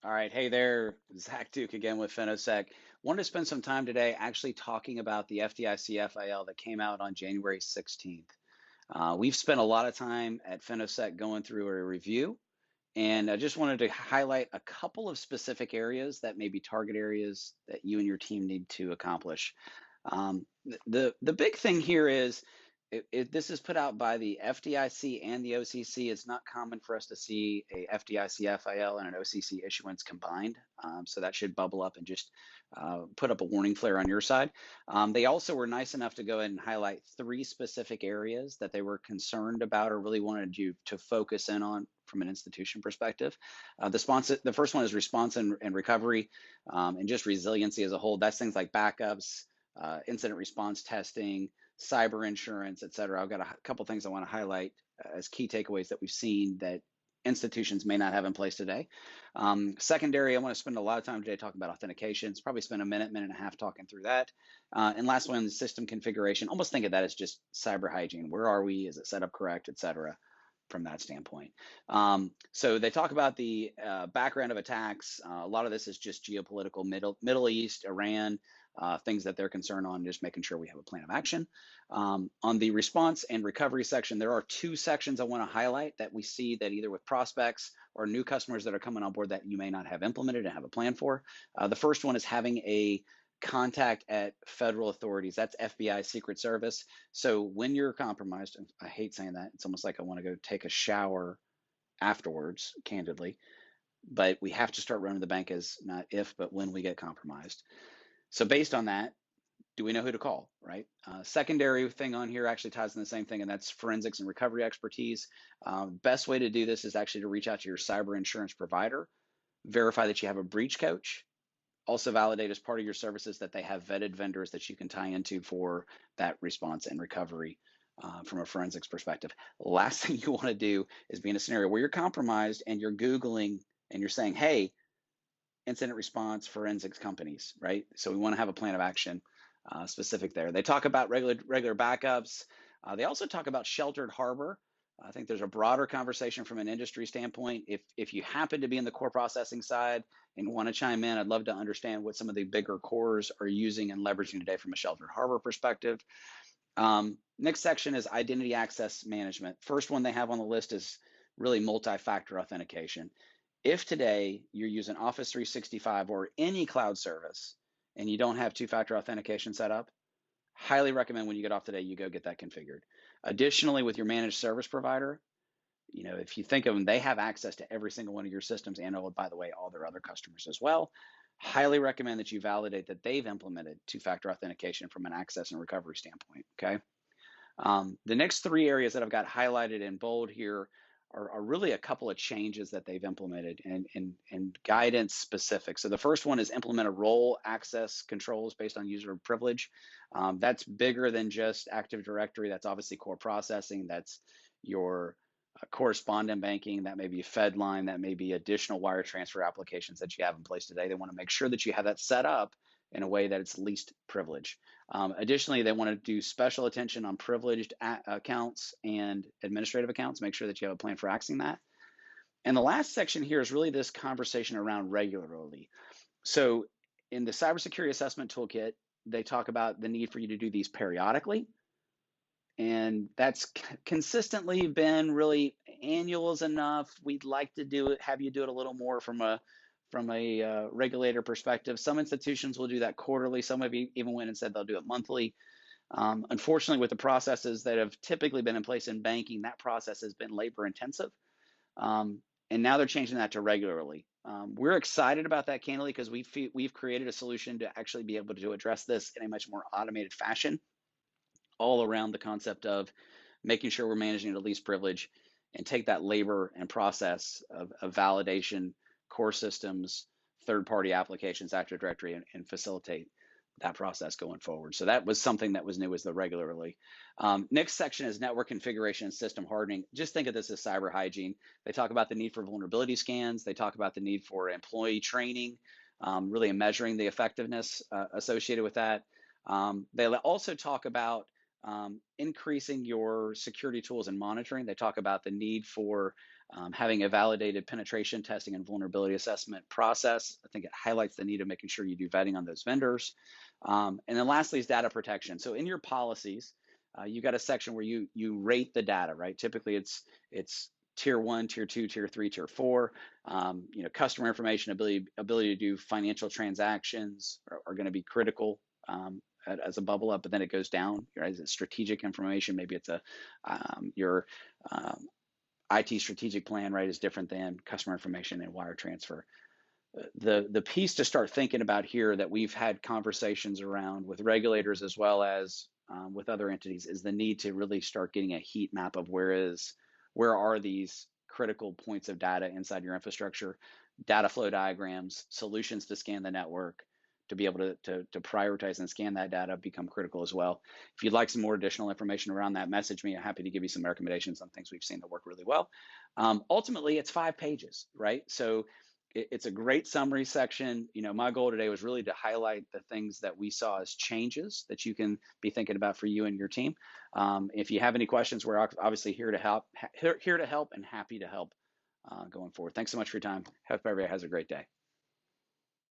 All right, hey there, Zach Duke again with Finosec. Wanted to spend some time today actually talking about the FDIC FIL that came out on January 16th. We've spent a lot of time at Finosec going through a review, and I just wanted to highlight a couple of specific areas that may be target areas that you and your team need to accomplish. The big thing here is this is put out by the FDIC and the OCC. It's not common for us to see a FDIC FIL and an OCC issuance combined. So that should bubble up and just put up a warning flare on your side. They also were nice enough to go ahead and highlight three specific areas that they were concerned about or really wanted you to focus in on from an institution perspective. The first one is response and recovery, and just resiliency as a whole. That's things like backups, incident response testing, cyber insurance, et cetera. I've got a couple things I want to highlight as key takeaways that we've seen that institutions may not have in place today. Secondary, I want to spend a lot of time today talking about authentications, probably spend a minute and a half talking through that. And last one, system configuration. Almost think of that as just cyber hygiene. Where are we? Is it set up correct, et cetera, from that standpoint. So they talk about the background of attacks. A lot of this is just geopolitical, Middle East, Iran, things that they're concerned on, just making sure we have a plan of action. On the response and recovery section, there are two sections I want to highlight that we see that either with prospects or new customers that are coming on board that you may not have implemented and have a plan for. The first one is having a contact at federal authorities. That's FBI Secret Service. So when you're compromised, and I hate saying that, it's almost like I want to go take a shower afterwards, candidly, but we have to start running the bank as not if, but when we get compromised. So based on that, do we know who to call, right? Secondary thing on here actually ties in the same thing, and that's forensics and recovery expertise. Best way to do this is actually to reach out to your cyber insurance provider, verify that you have a breach coach, also validate as part of your services that they have vetted vendors that you can tie into for that response and recovery from a forensics perspective. Last thing you want to do is be in a scenario where you're compromised and you're Googling and you're saying, hey, incident response forensics companies, right? So we want to have a plan of action specific there. They talk about regular backups. They also talk about sheltered harbor. I think there's a broader conversation from an industry standpoint. If you happen to be in the core processing side and want to chime in, I'd love to understand what some of the bigger cores are using and leveraging today from a sheltered harbor perspective. Next section is identity access management. First one they have on the list is really multi-factor authentication. If today you're using Office 365 or any cloud service and you don't have two-factor authentication set up, highly recommend when you get off today, you go get that configured. Additionally, with your managed service provider, if you think of them, they have access to every single one of your systems and, oh, by the way, all their other customers as well. Highly recommend that you validate that they've implemented two-factor authentication from an access and recovery standpoint, okay? The next three areas that I've got highlighted in bold here are really a couple of changes that they've implemented and guidance specific. So the first one is implement a role access controls based on user privilege. That's bigger than just Active Directory. That's obviously core processing. That's your correspondent banking. That may be Fedline. That may be additional wire transfer applications that you have in place today. They want to make sure that you have that set up in a way that it's least privilege. Additionally, they want to do special attention on privileged accounts and administrative accounts, make sure that you have a plan for accessing that. And the last section here is really this conversation around regularly. So in the cybersecurity assessment toolkit, they talk about the need for you to do these periodically. And that's consistently been really annual is enough. We'd like to do it, have you do it a little more from a regulator perspective. Some institutions will do that quarterly. Some have even went and said they'll do it monthly. Unfortunately, with the processes that have typically been in place in banking, that process has been labor intensive. And now they're changing that to regularly. We're excited about that, candidly, because we've created a solution to actually be able to address this in a much more automated fashion, all around the concept of making sure we're managing at least privilege and take that labor and process of validation, core systems, third-party applications, Active Directory, and facilitate that process going forward. So that was something that was new, as the regularly. Next section is network configuration and system hardening. Just think of this as cyber hygiene. They talk about the need for vulnerability scans. They talk about the need for employee training, really measuring the effectiveness associated with that. They also talk about increasing your security tools and monitoring. They talk about the need for Having a validated penetration testing and vulnerability assessment process. I think it highlights the need of making sure you do vetting on those vendors. And then lastly is data protection. So in your policies, you got a section where you rate the data, right? Typically it's tier 1, tier 2, tier 3, tier 4. Customer information, ability to do financial transactions are going to be critical as a bubble up, but then it goes down. Right? It's strategic information. Maybe it's your IT strategic plan, right, is different than customer information and wire transfer. The piece to start thinking about here that we've had conversations around with regulators as well as with other entities is the need to really start getting a heat map of where are these critical points of data inside your infrastructure, data flow diagrams, solutions to scan the network, to be able to prioritize and scan that data become critical as well. If you'd like some more additional information around that, message me. I'm happy to give you some recommendations on things we've seen that work really well. Ultimately, it's 5 pages, right? So it's a great summary section. My goal today was really to highlight the things that we saw as changes that you can be thinking about for you and your team. If you have any questions, we're obviously here to help and happy to help going forward. Thanks so much for your time. Hope everybody has a great day.